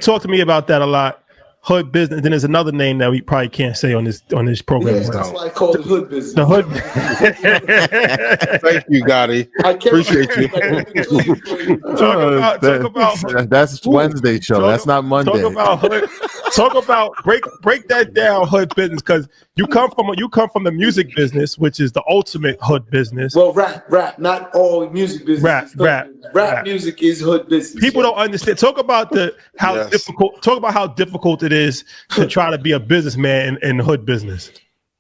talk to me about that a lot. Hood business. Then there's another name that we probably can't say on this program. Yeah, that's why I call it hood business. The hood. Thank you, Gotti. Appreciate you. That's Wednesday show. That's not Monday. Talk about hood. Talk about break that down, hood business, because you come from the music business, which is the ultimate hood business. Well, rap, not all music business. Rap music is hood business. People don't understand. Talk about difficult. Talk about how difficult it is to try to be a businessman in the hood business.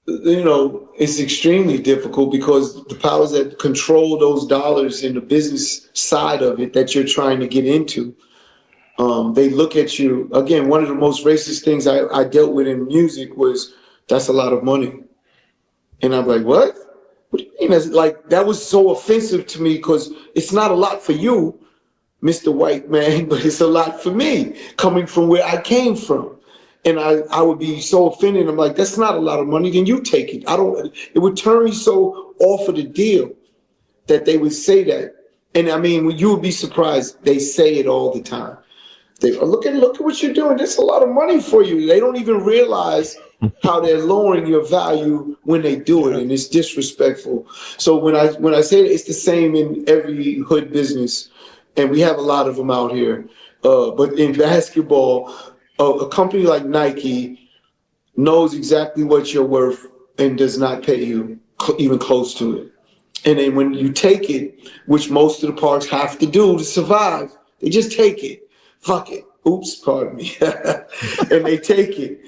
You know, it's extremely difficult because the powers that control those dollars in the business side of it that you're trying to get into, they look at you. Again, one of the most racist things I dealt with in music was, that's a lot of money. And I'm like, what? What do you mean? That's like, that was so offensive to me because it's not a lot for you, Mr. White Man, but it's a lot for me coming from where I came from. And I would be so offended. I'm like, that's not a lot of money. Then you take it. It would turn me so off of the deal that they would say that. And I mean, you would be surprised. They say it all the time. They look at what you're doing. That's a lot of money for you. They don't even realize how they're lowering your value when they do it, and it's disrespectful. So when I say it, it's the same in every hood business, and we have a lot of them out here. But in basketball, a company like Nike knows exactly what you're worth and does not pay you even close to it. And then when you take it, which most of the parks have to do to survive, they just take it. Fuck it. Oops, pardon me. And they take it.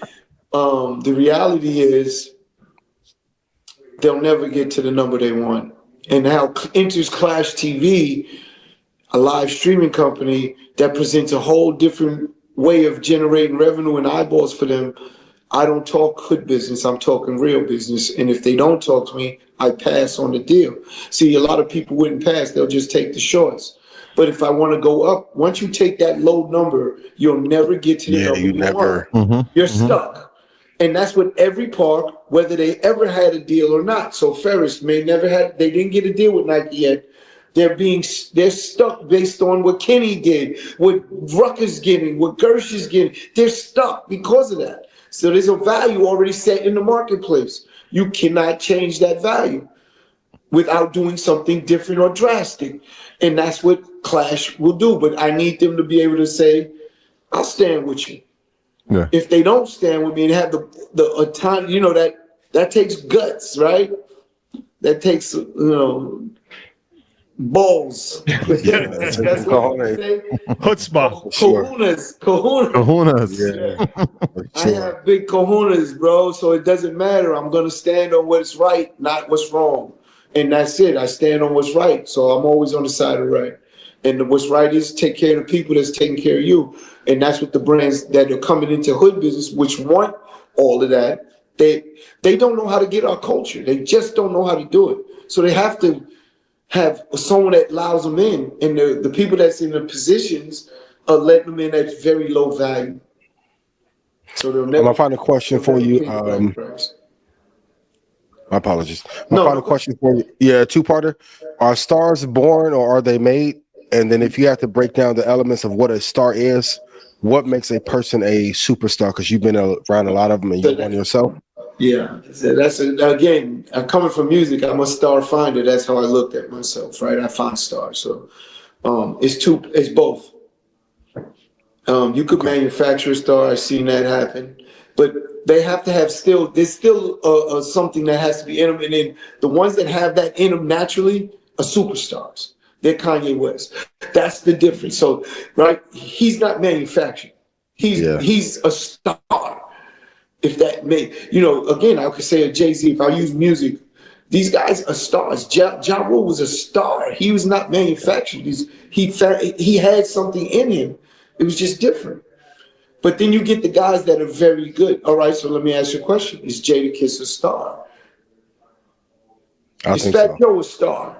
The reality is they'll never get to the number they want. And now enters Clash TV, a live streaming company that presents a whole different way of generating revenue and eyeballs for them. I don't talk hood business. I'm talking real business. And if they don't talk to me, I pass on the deal. See, a lot of people wouldn't pass. They'll just take the shorts. But if I want to go up, once you take that low number, you'll never get to the number you never want. You're stuck. And that's what every park, whether they ever had a deal or not. So Ferris they didn't get a deal with Nike yet. They're stuck based on what Kenny did, what Rucker's getting, what Gersh is getting. They're stuck because of that. So there's a value already set in the marketplace. You cannot change that value without doing something different or drastic. And that's what Clash will do. But I need them to be able to say, I'll stand with you. Yeah. If they don't stand with me and have the time, that takes guts, right? That takes, balls. That's what I say. Chutzpah. Kahunas. Yeah. I have big kahunas, bro. So it doesn't matter. I'm going to stand on what's right, not what's wrong. And that's it. I stand on what's right. So I'm always on the side of right. And what's right is take care of the people that's taking care of you. And that's what the brands that are coming into hood business, which want all of that, they don't know how to get our culture. They just don't know how to do it. So they have to have someone that allows them in. And the people that's in the positions are letting them in at very low value. So they'll never. My final question for you. My apologies. My final question for you. Yeah, two-parter. Are stars born or are they made? And then if you have to break down the elements of what a star is, what makes a person a superstar? Because you've been around a lot of them and you're one yourself. Yeah, again, I'm coming from music. I'm a star finder. That's how I looked at myself, right? I find stars. So it's both. You could manufacture a star. I've seen that happen. But they have to have there's still something that has to be in them. And then the ones that have that in them naturally are superstars. They're Kanye West. That's the difference. So, right, he's not manufactured. He's a star. If that again, I could say a Jay-Z, if I use music, these guys are stars. Ja Rule was a star. He was not manufactured. He had something in him. It was just different. But then you get the guys that are very good. All right, so let me ask you a question. Is Jadakiss a star? Is Fat Joe a star?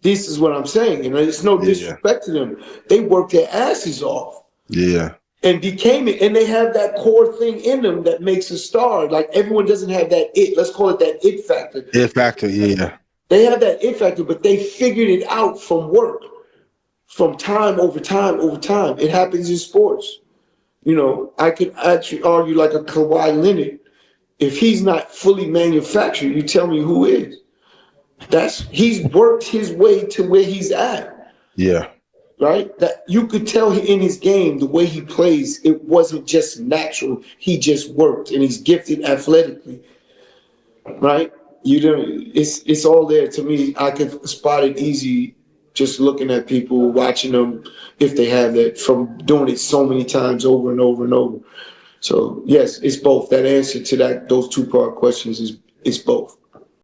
This is what I'm saying. And it's no disrespect to them. They worked their asses off. Yeah. And became it. And they have that core thing in them that makes a star. Like everyone doesn't have that it. Let's call it that it factor. It factor, yeah. They have that it factor, but they figured it out from work. from time over time over time. It happens in sports. You know, I could actually argue like a Kawhi Leonard. If he's not fully manufactured, you tell me who is. He's worked his way to where he's at. Yeah. Right? That you could tell in his game, the way he plays, it wasn't just natural. He just worked, and he's gifted athletically. Right? You don't. It's all there to me. I could spot it easy just looking at people, watching them, if they have that, from doing it so many times over and over and over. So yes, it's both. That answer to those two-part questions is both.